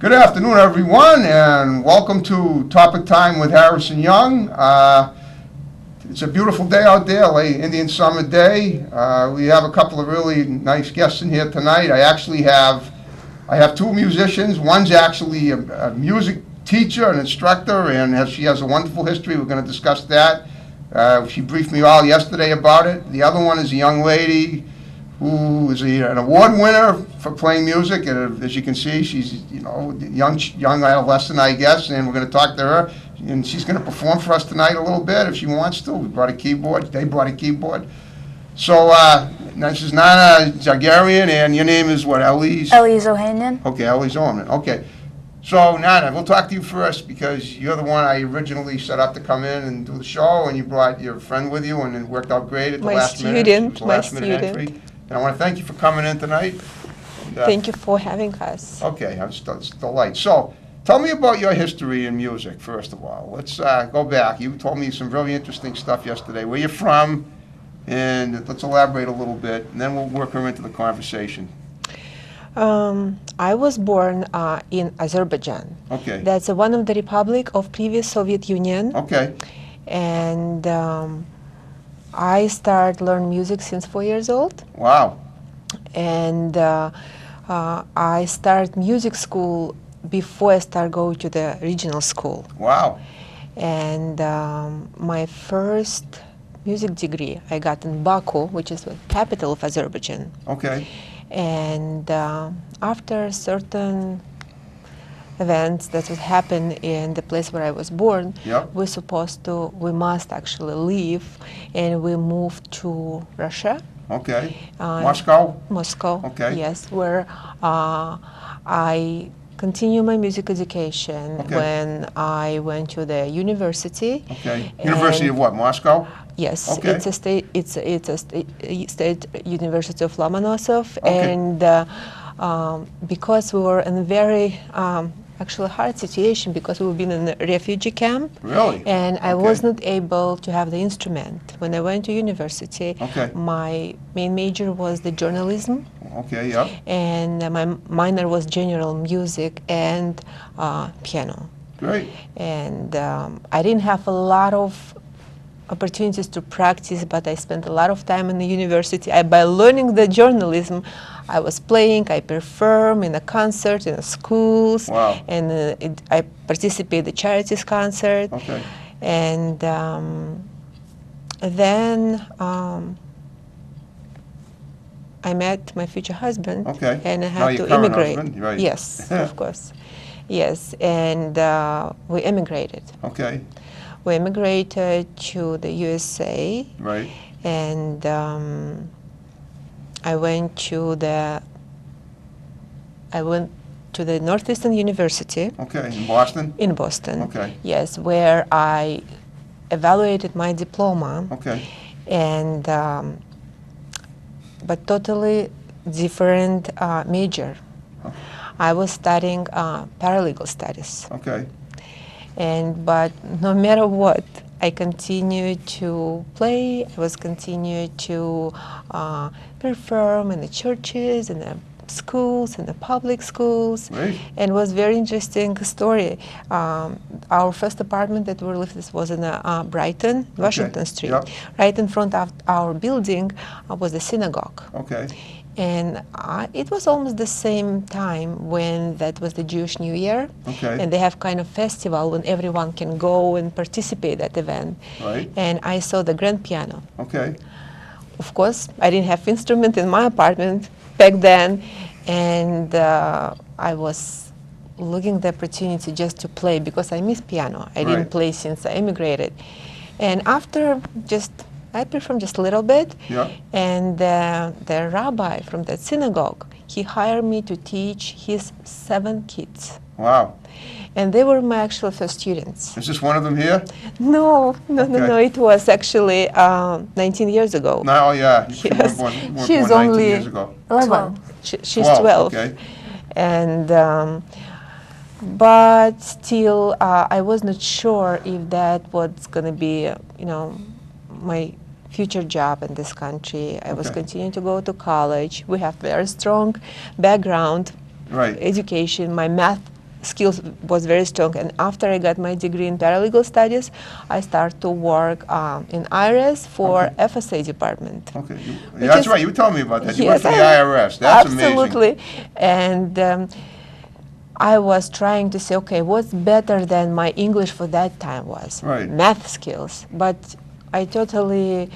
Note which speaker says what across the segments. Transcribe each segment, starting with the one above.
Speaker 1: Good afternoon, everyone, and welcome to Topic Time with Harrison Young. It's a beautiful day out there, late Indian summer day. We have a couple of really nice guests in here tonight. I have two musicians. One's actually a music teacher, an instructor, and she has a wonderful history. We're going to discuss that. She briefed me all yesterday about it. The other one is a young lady who is an award winner for playing music, and as you can see, she's young adolescent, I guess, and we're going to talk to her, and she's going to perform for us tonight a little bit if she wants to. We brought a keyboard. They brought a keyboard. So this is Nana Gazaryan, and your name is what? Eliz?
Speaker 2: Eliz Ohanian.
Speaker 1: Okay, Eliz Ohanian. Okay. So, Nana, we'll talk to you first because you're the one I originally set up to come in and do the show, and you brought your friend with you, and it worked out great at the last minute. It was a last-minute entry. And I want to thank you for coming in tonight. And,
Speaker 3: thank you for having us.
Speaker 1: Okay, it's a delight. So, tell me about your history in music, first of all. Let's go back. You told me some really interesting stuff yesterday. Where you're from, and let's elaborate a little bit, and then we'll work her into the conversation.
Speaker 3: I was born in Azerbaijan.
Speaker 1: Okay.
Speaker 3: That's one of the republic of previous Soviet Union.
Speaker 1: Okay.
Speaker 3: And I started learn music since 4 years old.
Speaker 1: Wow.
Speaker 3: And I started music school before I start going to the regional school.
Speaker 1: Wow.
Speaker 3: And my first music degree I got in Baku, which is the capital of Azerbaijan.
Speaker 1: Okay.
Speaker 3: And after certain events that would happen in the place where I was born,
Speaker 1: yep,
Speaker 3: we must actually leave, and we moved to Russia.
Speaker 1: Okay. Moscow?
Speaker 3: Moscow,
Speaker 1: okay.
Speaker 3: Yes, where I continue my music education.
Speaker 1: Okay.
Speaker 3: When I went to the university.
Speaker 1: Okay. University of what? Moscow?
Speaker 3: Yes,
Speaker 1: okay.
Speaker 3: It's a state university of Lomonosov,
Speaker 1: okay.
Speaker 3: And because we were in a very actually hard situation, because we were been in a refugee camp.
Speaker 1: Really?
Speaker 3: And I
Speaker 1: okay.
Speaker 3: was not able to have the instrument. When I went to university,
Speaker 1: okay.
Speaker 3: my main major was the journalism.
Speaker 1: Okay, yeah.
Speaker 3: And my minor was general music and piano.
Speaker 1: Great.
Speaker 3: And I didn't have a lot of opportunities to practice, but I spent a lot of time in the university. By learning the journalism, I was playing, I perform in a concert, in the schools,
Speaker 1: wow.
Speaker 3: And I participate in the charities concert.
Speaker 1: Okay.
Speaker 3: And then I met my future husband,
Speaker 1: okay.
Speaker 3: And I had to immigrate.
Speaker 1: Husband, right.
Speaker 3: Yes, of course. Yes, and we immigrated.
Speaker 1: Okay.
Speaker 3: We immigrated to the USA,
Speaker 1: right.
Speaker 3: And I went to the Northeastern University.
Speaker 1: Okay, in Boston?
Speaker 3: In Boston.
Speaker 1: Okay.
Speaker 3: Yes, where I evaluated my diploma.
Speaker 1: Okay.
Speaker 3: And but totally different major.
Speaker 1: Oh.
Speaker 3: I was studying paralegal studies.
Speaker 1: Okay.
Speaker 3: But no matter what, I continued to play. I was continued to perform in the churches, in the schools, in the public schools.
Speaker 1: Right.
Speaker 3: And it was very interesting story. Our first apartment that we lived in was in Brighton, Washington
Speaker 1: okay.
Speaker 3: Street.
Speaker 1: Yep.
Speaker 3: Right in front of our building was the synagogue.
Speaker 1: Okay.
Speaker 3: And it was almost the same time when that was the Jewish New Year.
Speaker 1: Okay.
Speaker 3: And they have kind of festival when everyone can go and participate at that event.
Speaker 1: Right.
Speaker 3: And I saw the grand piano.
Speaker 1: Okay.
Speaker 3: Of course, I didn't have instrument in my apartment back then, and I was looking the opportunity just to play because I miss piano. I didn't play since I immigrated. And after I performed just a little bit,
Speaker 1: yeah.
Speaker 3: And the rabbi from that synagogue, he hired me to teach his 7 kids.
Speaker 1: Wow.
Speaker 3: And they were my actual first students.
Speaker 1: Is this one of them here?
Speaker 3: No.
Speaker 1: Okay.
Speaker 3: It was actually 19 years ago.
Speaker 1: No, yeah.
Speaker 3: Yes.
Speaker 1: She's
Speaker 3: only
Speaker 1: 19 years ago.
Speaker 3: 11. She's 12.
Speaker 1: Okay.
Speaker 3: And but still, I was not sure if that was going to be, my future job in this country. I was continuing to go to college. We have very strong background,
Speaker 1: right.
Speaker 3: education. My math skills was very strong. And after I got my degree in paralegal studies, I started to work in IRS for FSA department.
Speaker 1: Okay. Yeah, that's right. You were telling me about that. You worked for the IRS. That's
Speaker 3: absolutely.
Speaker 1: amazing.
Speaker 3: And I was trying to say, okay, what's better than my English for that time was?
Speaker 1: Right.
Speaker 3: Math skills. But I totally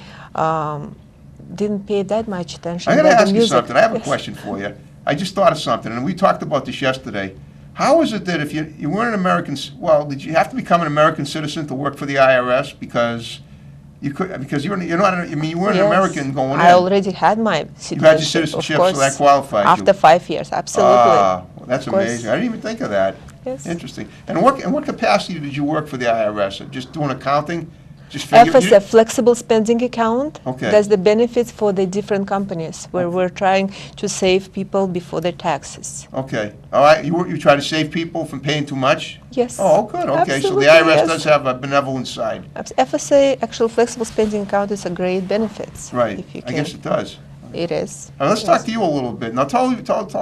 Speaker 3: didn't pay that much attention.
Speaker 1: I got to
Speaker 3: to the
Speaker 1: ask you
Speaker 3: music.
Speaker 1: something. I have a
Speaker 3: Yes.
Speaker 1: question for you. I just thought of something, and we talked about this yesterday. How is it that if you weren't an American, well, did you have to become an American citizen to work for the IRS because you could, because you're not, I mean, you weren't an
Speaker 3: Yes.
Speaker 1: American going in.
Speaker 3: I already had my citizenship.
Speaker 1: You had your citizenship,
Speaker 3: of course,
Speaker 1: so that qualifies you.
Speaker 3: after 5 years, absolutely.
Speaker 1: Ah, well, that's
Speaker 3: Of course.
Speaker 1: amazing. I didn't even think of that.
Speaker 3: Yes.
Speaker 1: Interesting. And in what capacity did you work for the IRS? Just doing accounting? Just
Speaker 3: FSA, flexible spending account.
Speaker 1: Okay.
Speaker 3: That's the benefits for the different companies where we're trying to save people before their taxes.
Speaker 1: Okay. All right. You try to save people from paying too much?
Speaker 3: Yes.
Speaker 1: Oh, good. Okay.
Speaker 3: Absolutely,
Speaker 1: So the IRS
Speaker 3: yes.
Speaker 1: does have a benevolent side.
Speaker 3: FSA, actual flexible spending account, is a great benefits.
Speaker 1: Right.
Speaker 3: If you
Speaker 1: I
Speaker 3: can.
Speaker 1: guess it does.
Speaker 3: It is.
Speaker 1: Now, let's
Speaker 3: Yes.
Speaker 1: talk to you a little bit. Now, tell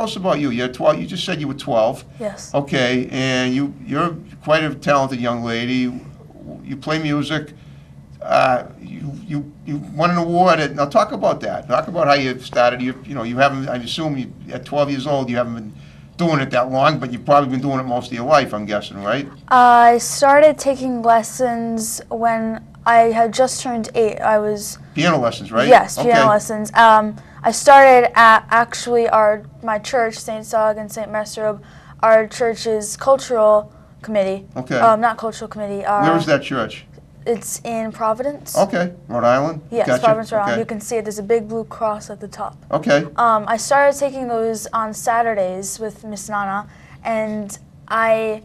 Speaker 1: us about you. You're 12. You just said you were 12.
Speaker 2: Yes.
Speaker 1: Okay. And you're quite a talented young lady. You play music. You won an award. Now, talk about that. Talk about how you started. You haven't. I assume at 12 years old, you haven't been doing it that long, but you've probably been doing it most of your life, I'm guessing, right?
Speaker 2: I started taking lessons when I had just turned 8. I was
Speaker 1: Piano lessons, right?
Speaker 2: yes, piano
Speaker 1: Okay.
Speaker 2: lessons. I started at actually my church, St. Zog and St. Mesrob, our church's cultural committee.
Speaker 1: Okay.
Speaker 2: Not cultural committee.
Speaker 1: Where is that church?
Speaker 2: It's in Providence.
Speaker 1: Okay, Rhode Island?
Speaker 2: Yes,
Speaker 1: Gotcha.
Speaker 2: Providence, Rhode Island.
Speaker 1: Okay.
Speaker 2: You can see it. There's a big blue cross at the top.
Speaker 1: Okay,
Speaker 2: I started taking those on Saturdays with Miss Nana, and I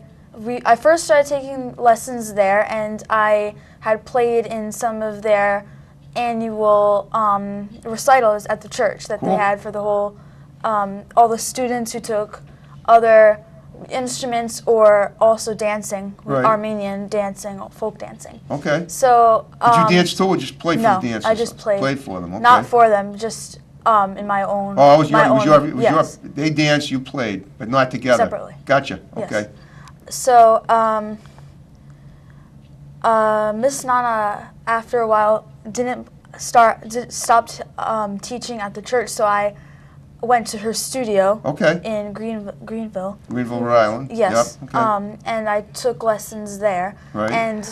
Speaker 2: first started taking lessons there, and I had played in some of their annual recitals at the church that
Speaker 1: Cool.
Speaker 2: they had for the whole, all the students who took other instruments or also dancing,
Speaker 1: Right.
Speaker 2: Armenian dancing, folk dancing.
Speaker 1: okay.
Speaker 2: So
Speaker 1: Did you dance too, or just play for
Speaker 2: no,
Speaker 1: the dancers?
Speaker 2: I just played.
Speaker 1: Played for them, okay.
Speaker 2: Not for them, just in my own.
Speaker 1: Oh, it was
Speaker 2: my
Speaker 1: your,
Speaker 2: own, yes.
Speaker 1: they danced, you played, but not together?
Speaker 2: Separately.
Speaker 1: Gotcha,
Speaker 2: Yes.
Speaker 1: okay.
Speaker 2: So, Miss Nana, after a while, stopped teaching at the church, so I went to her studio
Speaker 1: Okay.
Speaker 2: in Greenville.
Speaker 1: Greenville, Rhode Island?
Speaker 2: Yes.
Speaker 1: Yep, okay.
Speaker 2: And I took lessons there.
Speaker 1: Right.
Speaker 2: And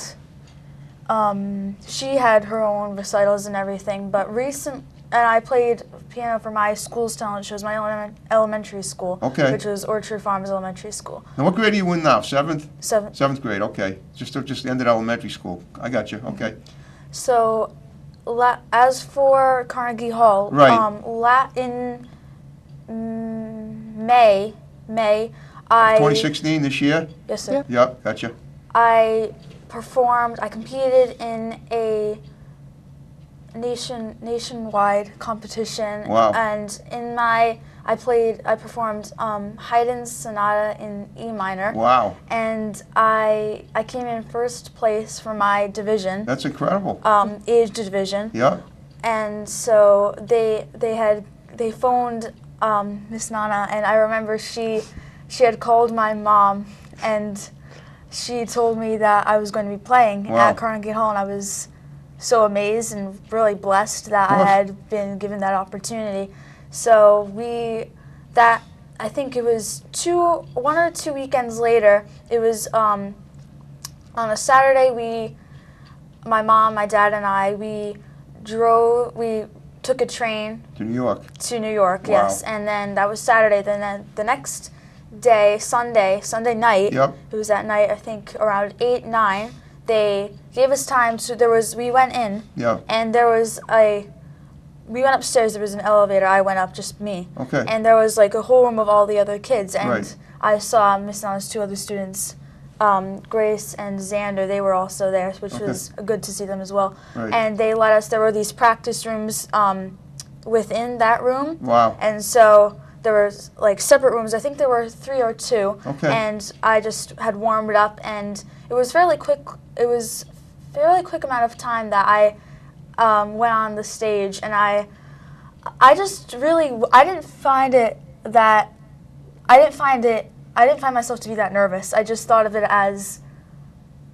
Speaker 2: she had her own recitals and everything, but and I played piano for my school's talent shows, my elementary school,
Speaker 1: Okay.
Speaker 2: which was Orchard Farms Elementary School.
Speaker 1: Now, what grade are you in now, 7th?
Speaker 2: 7th.
Speaker 1: 7th grade, okay. Just ended elementary school. I got you, okay.
Speaker 2: So, as for Carnegie Hall,
Speaker 1: Right.
Speaker 2: in May, I
Speaker 1: 2016, this year?
Speaker 2: yes sir,
Speaker 1: Yep, gotcha.
Speaker 2: I competed in a nationwide competition.
Speaker 1: Wow.
Speaker 2: And I performed Haydn's Sonata in E minor.
Speaker 1: Wow,
Speaker 2: And I came in first place for my division,
Speaker 1: that's incredible.
Speaker 2: age division.
Speaker 1: Yep,
Speaker 2: And so they phoned Miss Nana, and I remember she had called my mom, and she told me that I was going to be playing
Speaker 1: Wow.
Speaker 2: at Carnegie Hall, and I was so amazed and really blessed that I
Speaker 1: course.
Speaker 2: had been given that opportunity. So I think it was 1 or 2 weekends later, it was on a Saturday, my mom, my dad, and I, we took a train
Speaker 1: to New York.
Speaker 2: to New York,
Speaker 1: Wow.
Speaker 2: yes, and then that was Saturday. Then the next day, Sunday night,
Speaker 1: Yep.
Speaker 2: it was that night, I think around 8, 9, they gave us time to, we went in,
Speaker 1: Yeah,
Speaker 2: and we went upstairs, there was an elevator, I went up, just me.
Speaker 1: okay.
Speaker 2: And there was like a whole room of all the other kids, and
Speaker 1: Right.
Speaker 2: I saw Miss Nana's 2 other students, Grace and Xander, they were also there, which
Speaker 1: Okay.
Speaker 2: was good to see them as well.
Speaker 1: Right.
Speaker 2: And they let us, there were these practice rooms within that room,
Speaker 1: Wow,
Speaker 2: and so there was like separate rooms, I think there were 3 or 2,
Speaker 1: Okay.
Speaker 2: and I just had warmed up, and it was fairly quick amount of time that I went on the stage, and I didn't find it I didn't find myself to be that nervous. I just thought of it as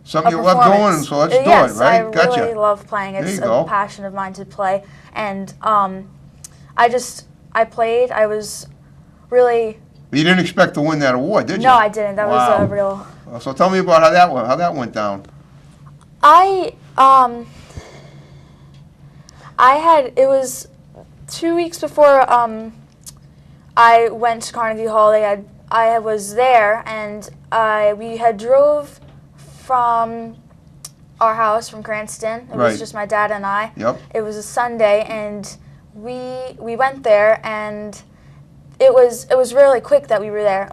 Speaker 1: Something
Speaker 2: a
Speaker 1: you love doing,
Speaker 2: performance.
Speaker 1: so let's do
Speaker 2: Yes,
Speaker 1: it, right?
Speaker 2: I
Speaker 1: Gotcha.
Speaker 2: really love playing.
Speaker 1: There
Speaker 2: It's
Speaker 1: you
Speaker 2: a
Speaker 1: go.
Speaker 2: passion of mine to play. And I played. I was really...
Speaker 1: You didn't expect to win that award, did you?
Speaker 2: No, I didn't. That was
Speaker 1: Wow.
Speaker 2: a real...
Speaker 1: So tell me about how that went down.
Speaker 2: It was 2 weeks before I went to Carnegie Hall. I was there, and we had drove from our house from Cranston. It
Speaker 1: Right.
Speaker 2: was just my dad and I.
Speaker 1: Yep.
Speaker 2: It was a Sunday, and we went there, and it was really quick that we were there.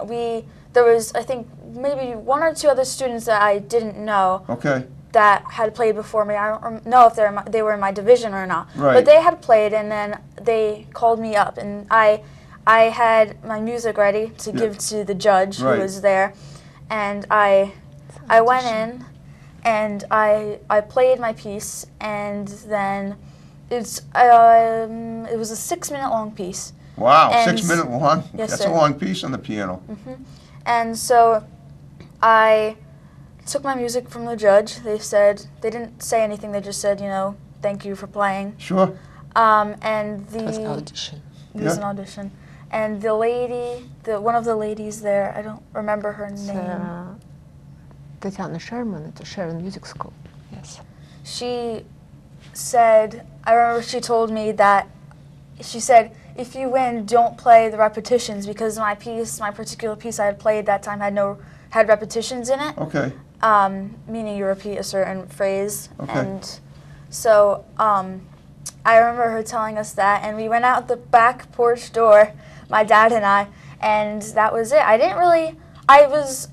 Speaker 2: There was, I think, maybe one or two other students that I didn't know
Speaker 1: Okay.
Speaker 2: that had played before me. I don't know if they were in my division or not.
Speaker 1: Right.
Speaker 2: But they had played, and then they called me up, and I had my music ready to give to the judge
Speaker 1: Right.
Speaker 2: who was there, and I went in, and I played my piece, and then it was a 6-minute long piece.
Speaker 1: Wow,
Speaker 2: And-
Speaker 1: 6 minute long?
Speaker 2: Yes,
Speaker 1: That's
Speaker 2: sir.
Speaker 1: a long piece on the piano.
Speaker 2: And so I took my music from the judge. They didn't say anything, they just said, thank you for playing.
Speaker 1: Sure.
Speaker 2: And
Speaker 3: It was
Speaker 2: the
Speaker 3: audition.
Speaker 2: it was an
Speaker 1: Yeah.
Speaker 2: audition. And the lady, one of the ladies there, I don't remember her name.
Speaker 3: Tatiana Sherman at the Sharon Music School. Yes.
Speaker 2: She said, I remember she told me that, she said, if you win, don't play the repetitions, because my particular piece I had played that time had repetitions in it.
Speaker 1: Okay.
Speaker 2: Meaning you repeat a certain phrase.
Speaker 1: Okay.
Speaker 2: And so I remember her telling us that, and we went out the back porch door, my dad and I, and that was it. I was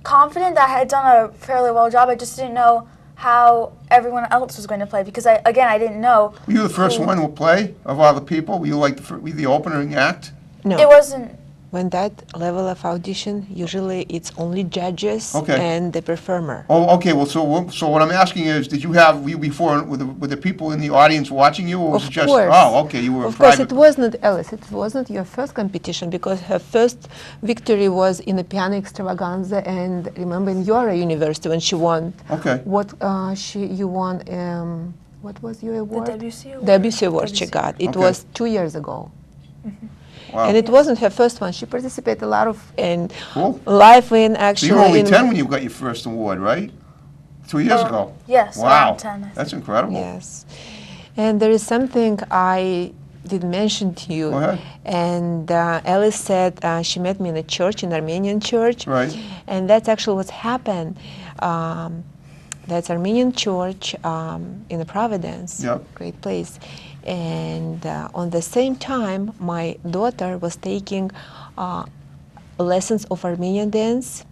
Speaker 2: confident that I had done a fairly well job. I just didn't know how everyone else was going to play, because I didn't know.
Speaker 1: Were you the first one to play of all the people? Were you like were you the opening act?
Speaker 3: No.
Speaker 2: It wasn't.
Speaker 3: When that level of audition, usually it's only judges
Speaker 1: Okay.
Speaker 3: and the performer.
Speaker 1: Oh, okay. Well, so what I'm asking is, were you before with the people in the audience watching you, or was
Speaker 3: Of
Speaker 1: it just?
Speaker 3: course.
Speaker 1: Oh, okay. You were
Speaker 3: Of course,
Speaker 1: private.
Speaker 3: it was not Eliz. It wasn't your first competition, because her first victory was in the piano extravaganza, and remember in Yora University when she won.
Speaker 1: Okay.
Speaker 3: You won? What was your award?
Speaker 2: WC award.
Speaker 3: WC award she
Speaker 2: WC.
Speaker 3: got. It
Speaker 1: Okay.
Speaker 3: was 2 years ago.
Speaker 1: Wow.
Speaker 3: And it wasn't her first one. She participated a lot of and
Speaker 1: Cool.
Speaker 3: live in
Speaker 1: So
Speaker 3: actually.
Speaker 1: you were only
Speaker 3: in
Speaker 1: 10 when you got your first award, right? 2 years ago.
Speaker 2: Yes,
Speaker 1: Wow.
Speaker 2: around 10, I think.
Speaker 1: That's incredible.
Speaker 3: Yes. And there is something I did mention to you.
Speaker 1: Go ahead.
Speaker 3: And Eliz said she met me in a church, in Armenian church.
Speaker 1: Right.
Speaker 3: And that's actually what's happened. That's Armenian church in the Providence.
Speaker 1: Yep.
Speaker 3: Great place. And on the same time, my daughter was taking lessons of Armenian dance.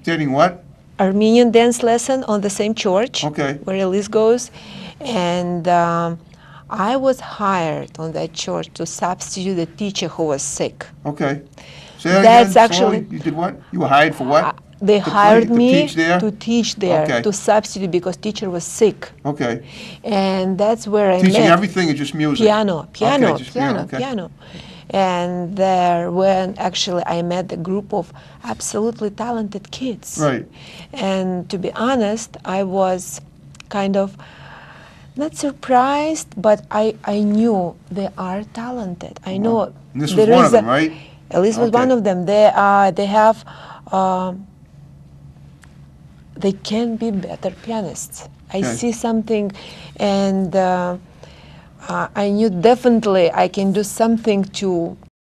Speaker 1: Dating what?
Speaker 3: Armenian dance lesson on the same church
Speaker 1: Okay.
Speaker 3: where Eliz goes. And I was hired on that church to substitute the teacher who was sick.
Speaker 1: Okay. Say that
Speaker 3: That's
Speaker 1: again,
Speaker 3: actually-
Speaker 1: slowly. You did what? You were hired for what?
Speaker 3: They
Speaker 1: To
Speaker 3: hired
Speaker 1: to
Speaker 3: me
Speaker 1: teach there?
Speaker 3: to teach there,
Speaker 1: Okay.
Speaker 3: to substitute because teacher was sick.
Speaker 1: Okay.
Speaker 3: And that's where I
Speaker 1: Teaching
Speaker 3: met
Speaker 1: everything or just music?
Speaker 3: piano,
Speaker 1: Okay, just piano, okay.
Speaker 3: piano. And there when actually I met a group of absolutely talented kids.
Speaker 1: Right.
Speaker 3: And to be honest, I was kind of not surprised, but I knew they are talented. I know
Speaker 1: And this was
Speaker 3: there
Speaker 1: one
Speaker 3: is
Speaker 1: of them,
Speaker 3: a-
Speaker 1: right?
Speaker 3: Eliz was
Speaker 1: Okay.
Speaker 3: one of them. They have they can be better pianists. I
Speaker 1: Okay.
Speaker 3: see something, and I knew definitely I can do something to